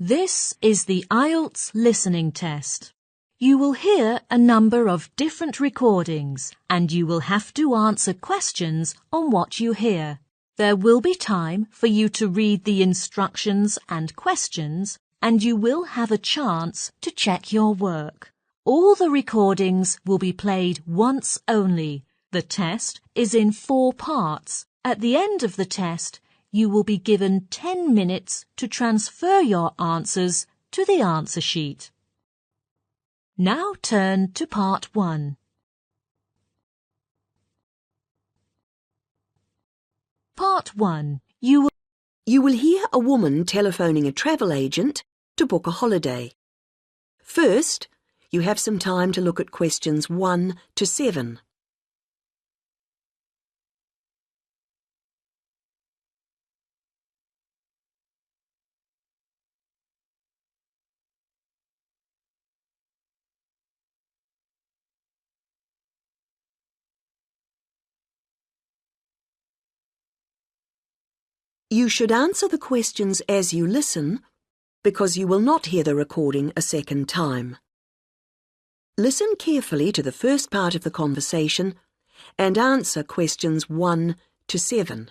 This is the IELTS listening test. You will hear a number of different recordings and you will have to answer questions on what you hear. There will be time for you to read the instructions and questions and you will have a chance to check your work. All the recordings will be played once only. The test is in 4 parts. At the end of the test, you will be given 10 minutes to transfer your answers to the answer sheet. Now turn to part 1. Part 1. You will hear a woman telephoning a travel agent to book a holiday. First, you have some time to look at questions 1 to 7. You should answer the questions as you listen, because you will not hear the recording a second time. Listen carefully to the first part of the conversation and answer questions 1 to 7.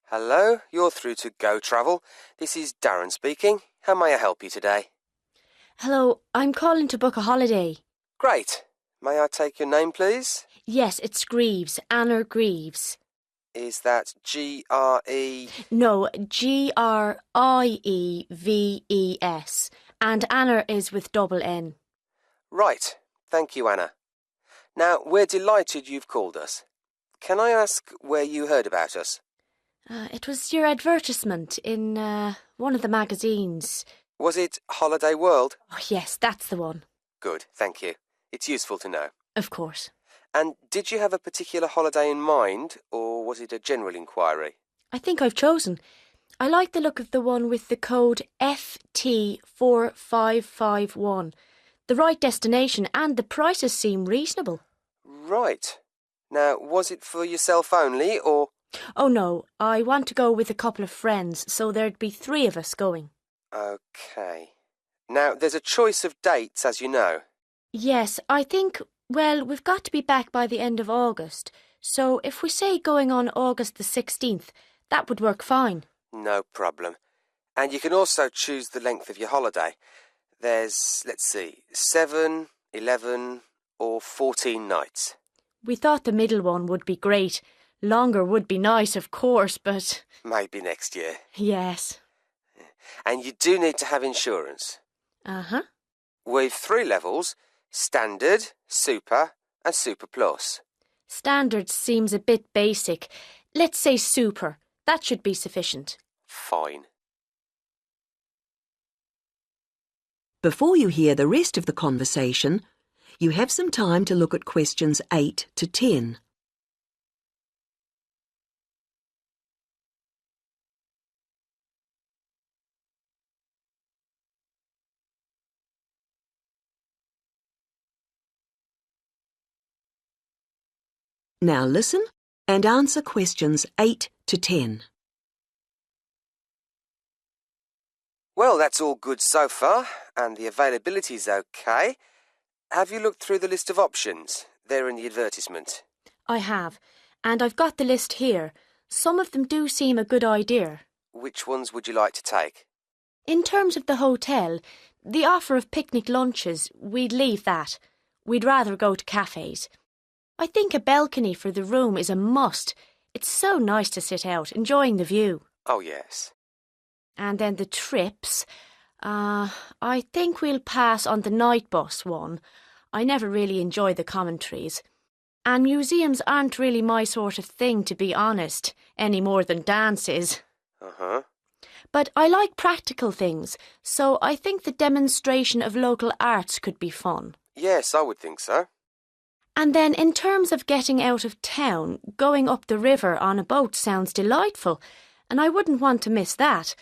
Hello, you're through to Go Travel. This is Darren speaking. How may I help you today? Hello, I'm calling to book a holiday. Great. May I take your name, please? Yes, it's Greaves, Anna Greaves. Is that G-R-E... No, Grieves. And Anna is with double N. Right. Thank you, Anna. Now, we're delighted you've called us. Can I ask where you heard about us? It was your advertisement in one of the magazines. Was it Holiday World? Oh, yes, that's the one. Good, thank you. It's useful to know. Of course. And did you have a particular holiday in mind, or was it a general inquiry? I think I've chosen. I like the look of the one with the code FT4551. The right destination and the prices seem reasonable. Right. Now, was it for yourself only, or...? Oh, no. I want to go with a couple of friends, so there'd be 3 of us going. OK. Now, there's a choice of dates, as you know. Yes, I think, well, we've got to be back by the end of August. So if we say going on August the 16th, that would work fine. No problem. And you can also choose the length of your holiday. There's, let's see, 7, 11 or 14 nights. We thought the middle one would be great. Longer would be nice, of course, but... Maybe next year. Yes. And you do need to have insurance. Uh-huh. With 3 levels, Standard, Super and Super Plus. Standard seems a bit basic. Let's say Super. That should be sufficient. Fine. Before you hear the rest of the conversation, you have some time to look at questions 8 to 10. Now listen and answer questions 8 to 10. Well, that's all good so far, and the availability's OK. Have you looked through the list of options? They're in the advertisement. I have, and I've got the list here. Some of them do seem a good idea. Which ones would you like to take? In terms of the hotel, the offer of picnic lunches, we'd leave that. We'd rather go to cafes. I think a balcony for the room is a must. It's so nice to sit out, enjoying the view. Oh, yes. And then the trips. I think we'll pass on the night bus one. I never really enjoy the commentaries. And museums aren't really my sort of thing, to be honest, any more than dances. Uh-huh. But I like practical things, so I think the demonstration of local arts could be fun. Yes, I would think so. And then in terms of getting out of town, going up the river on a boat sounds delightful, and I wouldn't want to miss that.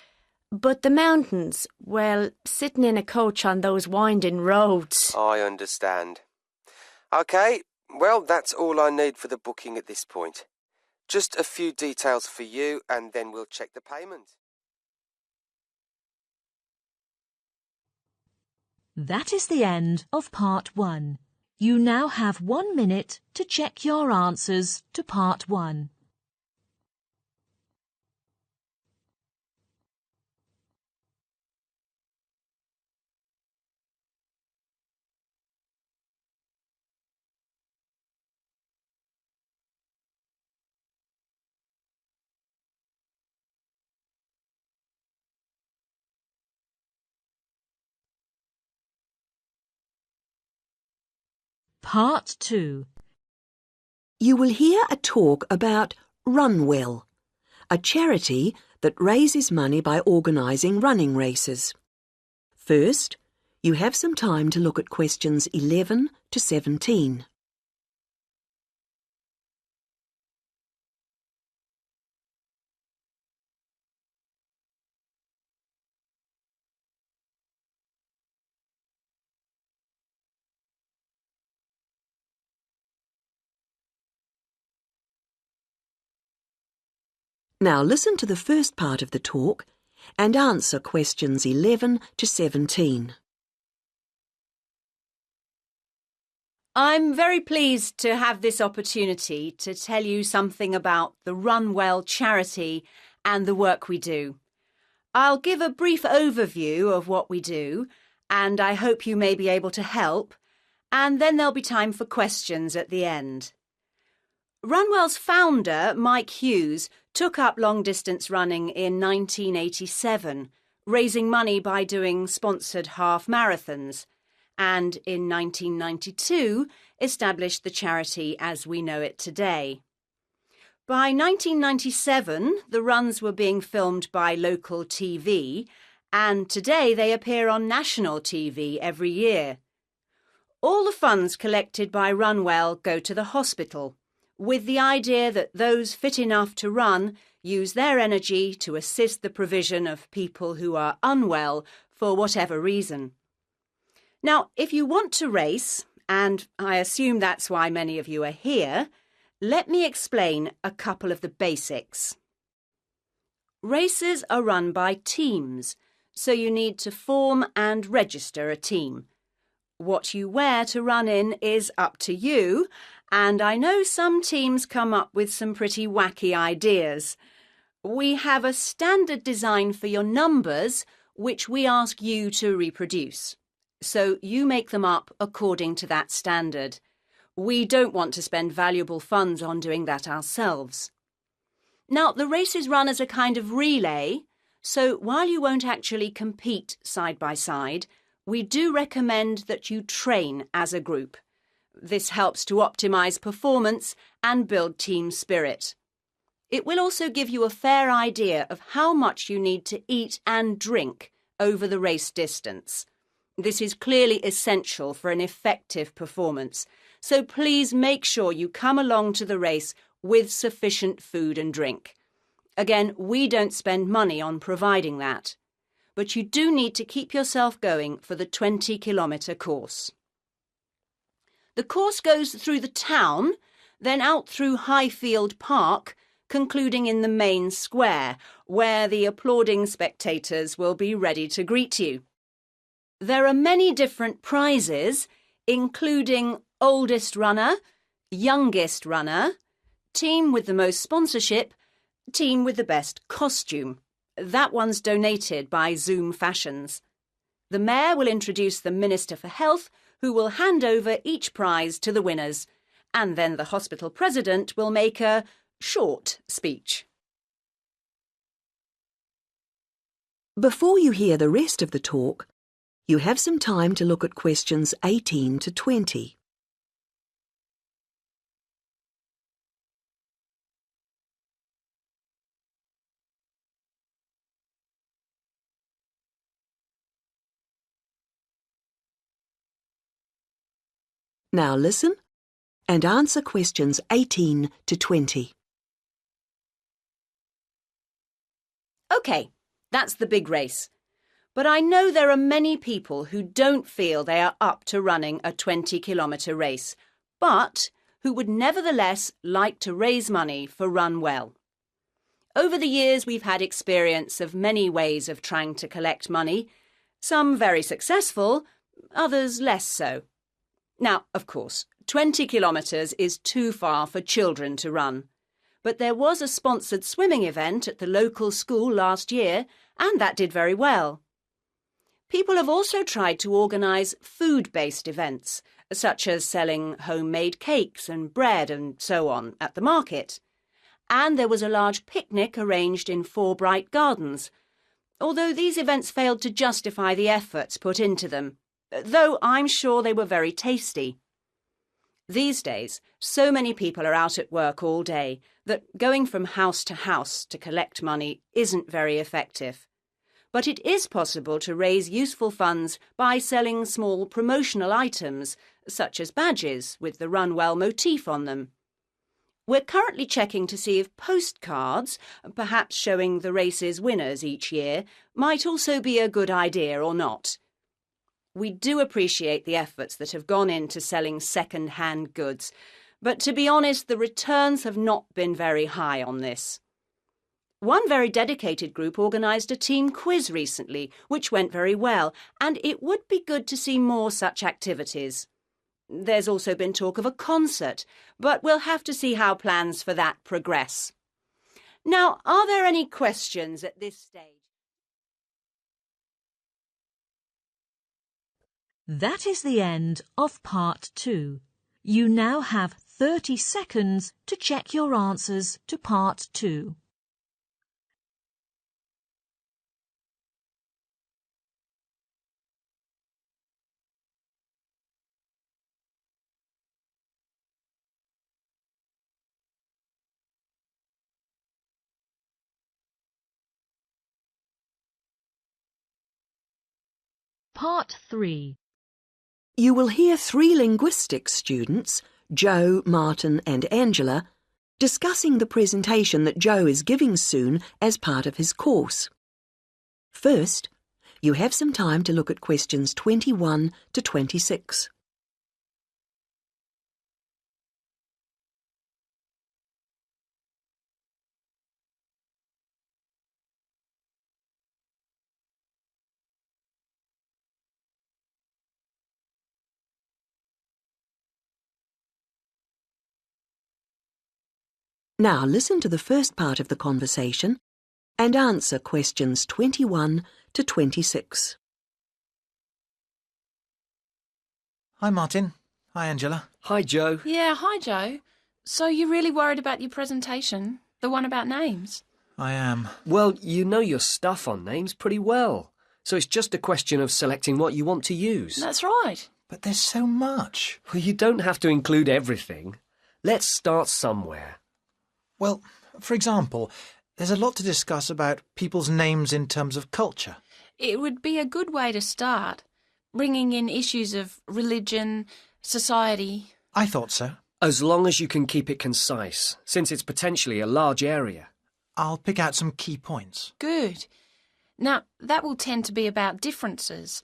But the mountains, well, sitting in a coach on those winding roads... I understand. OK, well, that's all I need for the booking at this point. Just a few details for you, and then we'll check the payment. That is the end of Part 1. You now have 1 minute to check your answers to Part 1. Part 2. You will hear a talk about Runwell, a charity that raises money by organising running races. First, you have some time to look at questions 11 to 17. Now listen to the first part of the talk and answer questions 11 to 17. I'm very pleased to have this opportunity to tell you something about the Runwell charity and the work we do. I'll give a brief overview of what we do, and I hope you may be able to help, and then there'll be time for questions at the end. Runwell's founder, Mike Hughes, took up long-distance running in 1987, raising money by doing sponsored half marathons, and in 1992 established the charity as we know it today. By 1997, the runs were being filmed by local TV, and today they appear on national TV every year. All the funds collected by Runwell go to the hospital, with the idea that those fit enough to run use their energy to assist the provision of people who are unwell for whatever reason. Now, if you want to race, and I assume that's why many of you are here, let me explain a couple of the basics. Races are run by teams, so you need to form and register a team. What you wear to run in is up to you, and I know some teams come up with some pretty wacky ideas. We have a standard design for your numbers, which we ask you to reproduce. So you make them up according to that standard. We don't want to spend valuable funds on doing that ourselves. Now, the race is run as a kind of relay, so while you won't actually compete side by side, we do recommend that you train as a group. This helps to optimise performance and build team spirit. It will also give you a fair idea of how much you need to eat and drink over the race distance. This is clearly essential for an effective performance, so please make sure you come along to the race with sufficient food and drink. Again, we don't spend money on providing that, but you do need to keep yourself going for the 20-kilometre course. The course goes through the town, then out through Highfield Park, concluding in the main square, where the applauding spectators will be ready to greet you. There are many different prizes, including oldest runner, youngest runner, team with the most sponsorship, team with the best costume. That one's donated by Zoom Fashions. The Mayor will introduce the Minister for Health, who will hand over each prize to the winners, and then the hospital president will make a short speech. Before you hear the rest of the talk, you have some time to look at questions 18 to 20. Now listen and answer questions 18 to 20. OK, that's the big race. But I know there are many people who don't feel they are up to running a 20-kilometre race, but who would nevertheless like to raise money for Runwell. Over the years, we've had experience of many ways of trying to collect money, some very successful, others less so. Now, of course, 20 kilometres is too far for children to run. But there was a sponsored swimming event at the local school last year, and that did very well. People have also tried to organise food-based events, such as selling homemade cakes and bread and so on at the market. And there was a large picnic arranged in 4 bright gardens, although these events failed to justify the efforts put into them, though I'm sure they were very tasty. These days, so many people are out at work all day that going from house to collect money isn't very effective. But it is possible to raise useful funds by selling small promotional items, such as badges with the Run Well motif on them. We're currently checking to see if postcards, perhaps showing the race's winners each year, might also be a good idea or not. We do appreciate the efforts that have gone into selling second-hand goods, but to be honest, the returns have not been very high on this. One very dedicated group organised a team quiz recently, which went very well, and it would be good to see more such activities. There's also been talk of a concert, but we'll have to see how plans for that progress. Now, are there any questions at this stage? That is the end of Part 2. You now have 30 seconds to check your answers to Part 2. Part 3. You will hear 3 linguistics students, Joe, Martin and Angela, discussing the presentation that Joe is giving soon as part of his course. First, you have some time to look at questions 21 to 26. Now listen to the first part of the conversation and answer questions 21 to 26. Hi, Martin. Hi, Angela. Hi, Joe. Yeah, hi, Joe. So you're really worried about your presentation? The one about names? I am. Well, you know your stuff on names pretty well, so it's just a question of selecting what you want to use. That's right. But there's so much. Well, you don't have to include everything. Let's start somewhere. Well, for example, there's a lot to discuss about people's names in terms of culture. It would be a good way to start, bringing in issues of religion, society. I thought so. As long as you can keep it concise, since it's potentially a large area. I'll pick out some key points. Good. Now, that will tend to be about differences.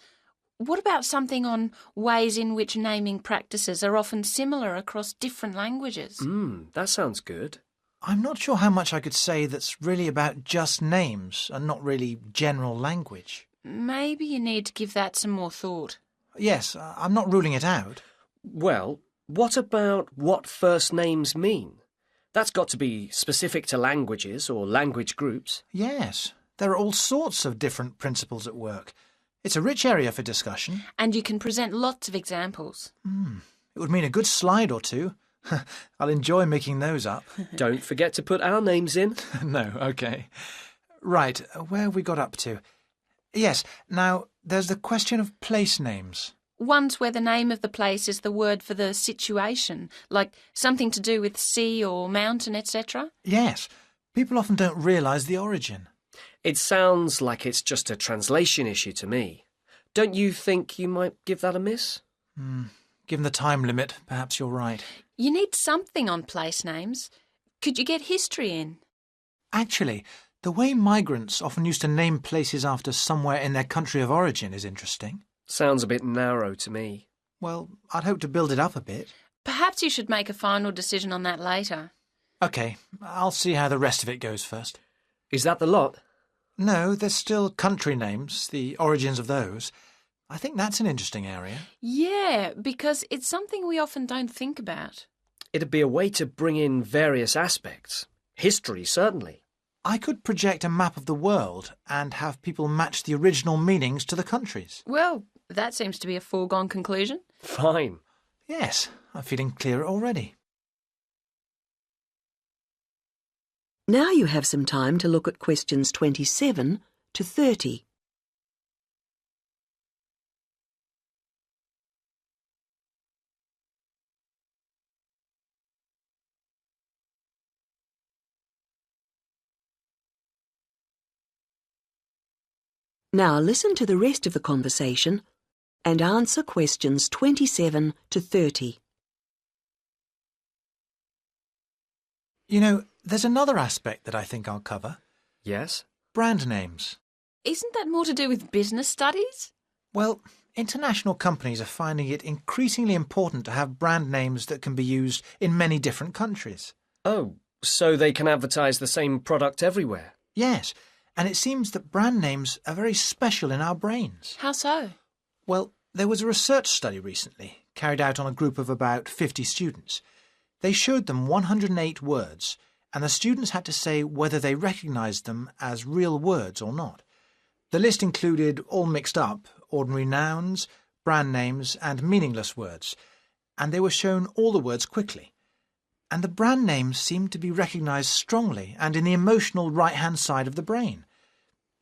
What about something on ways in which naming practices are often similar across different languages? That sounds good. I'm not sure how much I could say that's really about just names and not really general language. Maybe you need to give that some more thought. Yes, I'm not ruling it out. Well, what about what first names mean? That's got to be specific to languages or language groups. Yes, there are all sorts of different principles at work. It's a rich area for discussion. And you can present lots of examples. It would mean a good slide or two. I'll enjoy making those up. Don't forget to put our names in. No, OK. Right, where have we got up to? Yes, now there's the question of place names. Ones where the name of the place is the word for the situation, like something to do with sea or mountain, etc. Yes, people often don't realise the origin. It sounds like it's just a translation issue to me. Don't you think you might give that a miss? Given the time limit, perhaps you're right. You need something on place names. Could you get history in? Actually, the way migrants often used to name places after somewhere in their country of origin is interesting. Sounds a bit narrow to me. Well, I'd hope to build it up a bit. Perhaps you should make a final decision on that later. OK, I'll see how the rest of it goes first. Is that the lot? No, there's still country names, the origins of those. I think that's an interesting area. Yeah, because it's something we often don't think about. It'd be a way to bring in various aspects. History, certainly. I could project a map of the world and have people match the original meanings to the countries. Well, that seems to be a foregone conclusion. Fine. Yes, I'm feeling clearer already. Now you have some time to look at questions 27 to 30. Now listen to the rest of the conversation and answer questions 27 to 30. You know, there's another aspect that I think I'll cover. Yes? Brand names. Isn't that more to do with business studies? Well, international companies are finding it increasingly important to have brand names that can be used in many different countries. Oh, so they can advertise the same product everywhere? Yes, and it seems that brand names are very special in our brains. How so? Well, there was a research study recently, carried out on a group of about 50 students. They showed them 108 words, and the students had to say whether they recognised them as real words or not. The list included, all mixed up, ordinary nouns, brand names and meaningless words, and they were shown all the words quickly. And the brand names seemed to be recognised strongly and in the emotional right-hand side of the brain.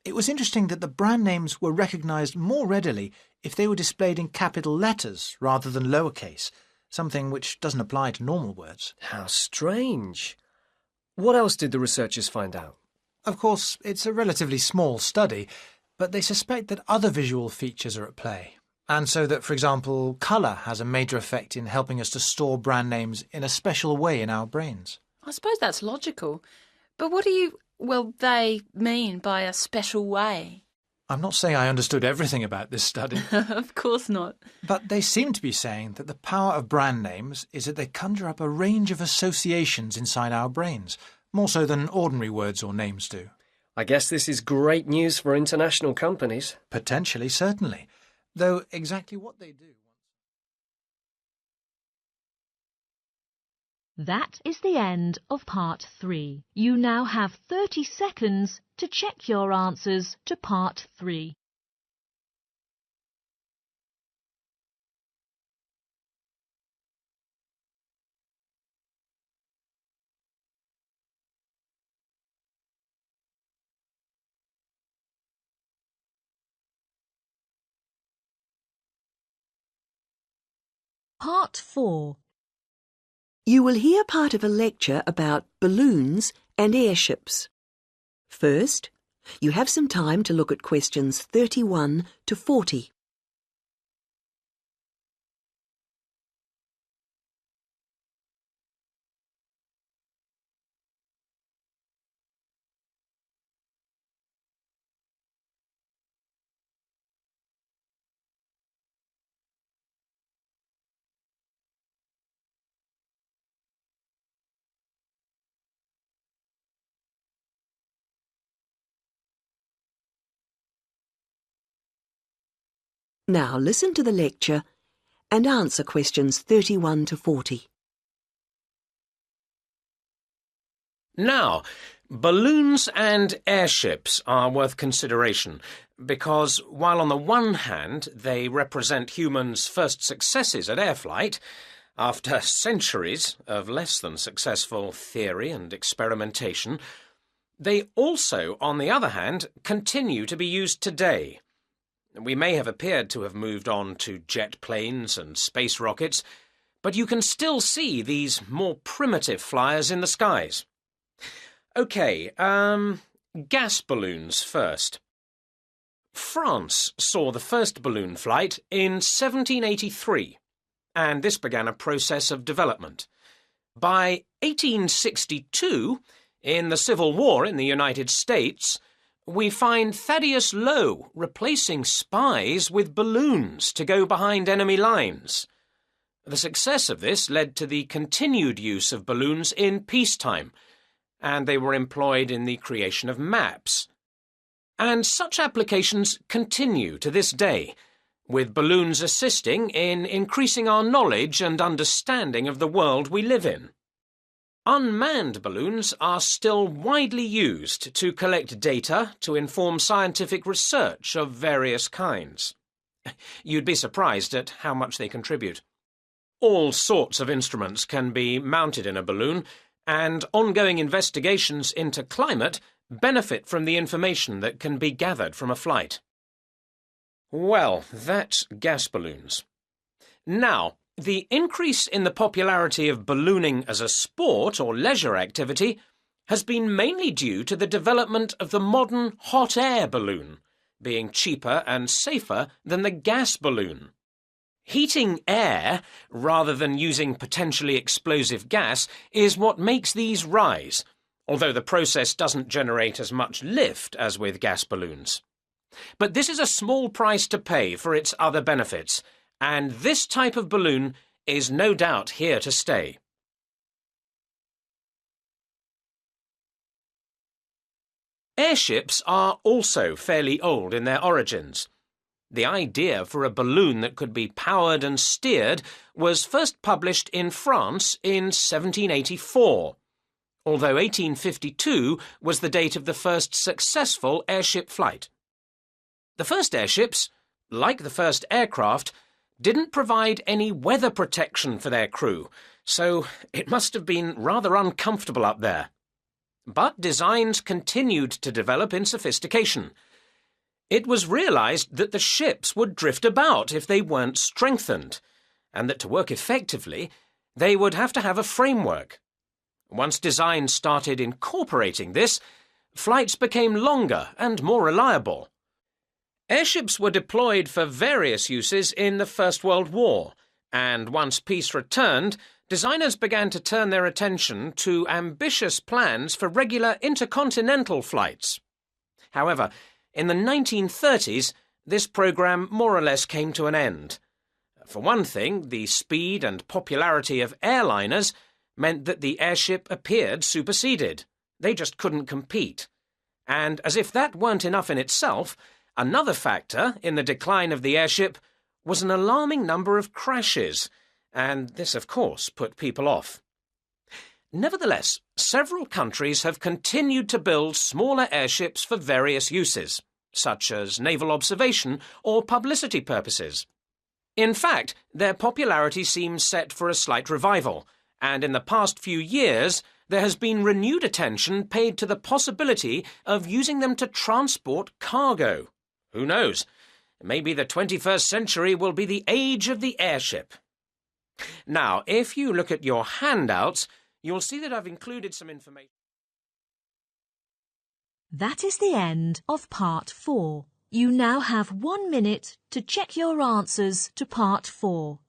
It was interesting that the brand names were recognised more readily if they were displayed in capital letters rather than lowercase, something which doesn't apply to normal words. How strange. What else did the researchers find out? Of course, it's a relatively small study, but they suspect that other visual features are at play, and so that, for example, colour has a major effect in helping us to store brand names in a special way in our brains. I suppose that's logical. But what do they mean by a special way? I'm not saying I understood everything about this study, Of course not. but they seem to be saying that the power of brand names is that they conjure up a range of associations inside our brains, more so than ordinary words or names do. I guess this is great news for international companies. Potentially, certainly, though exactly what they do... That is the end of part 3. You now have 30 seconds to check your answers to part 3. Part 4. You will hear part of a lecture about balloons and airships. First, you have some time to look at questions 31 to 40. Now listen to the lecture and answer questions 31 to 40. Now, balloons and airships are worth consideration because, while on the one hand they represent humans' first successes at air flight, after centuries of less than successful theory and experimentation, they also, on the other hand, continue to be used today. We may have appeared to have moved on to jet planes and space rockets, but you can still see these more primitive flyers in the skies. OK, gas balloons first. France saw the first balloon flight in 1783, and this began a process of development. By 1862, in the Civil War in the United States, we find Thaddeus Lowe replacing spies with balloons to go behind enemy lines. The success of this led to the continued use of balloons in peacetime, and they were employed in the creation of maps. And such applications continue to this day, with balloons assisting in increasing our knowledge and understanding of the world we live in. Unmanned balloons are still widely used to collect data to inform scientific research of various kinds. You'd be surprised at how much they contribute. All sorts of instruments can be mounted in a balloon, and ongoing investigations into climate benefit from the information that can be gathered from a flight. Well, that's gas balloons. Now, the increase in the popularity of ballooning as a sport or leisure activity has been mainly due to the development of the modern hot air balloon, being cheaper and safer than the gas balloon. Heating air, rather than using potentially explosive gas, is what makes these rise, although the process doesn't generate as much lift as with gas balloons. But this is a small price to pay for its other benefits, and this type of balloon is no doubt here to stay. Airships are also fairly old in their origins. The idea for a balloon that could be powered and steered was first published in France in 1784, although 1852 was the date of the first successful airship flight. The first airships, like the first aircraft, didn't provide any weather protection for their crew, so it must have been rather uncomfortable up there. But designs continued to develop in sophistication. It was realised that the ships would drift about if they weren't strengthened, and that to work effectively, they would have to have a framework. Once designs started incorporating this, flights became longer and more reliable. Airships were deployed for various uses in the First World War, and once peace returned, designers began to turn their attention to ambitious plans for regular intercontinental flights. However, in the 1930s, this program more or less came to an end. For one thing, the speed and popularity of airliners meant that the airship appeared superseded. They just couldn't compete. And as if that weren't enough in itself, another factor in the decline of the airship was an alarming number of crashes, and this, of course, put people off. Nevertheless, several countries have continued to build smaller airships for various uses, such as naval observation or publicity purposes. In fact, their popularity seems set for a slight revival, and in the past few years there has been renewed attention paid to the possibility of using them to transport cargo. Who knows? Maybe the 21st century will be the age of the airship. Now, if you look at your handouts, you'll see that I've included some information. That is the end of Part 4. You now have 1 minute to check your answers to Part 4.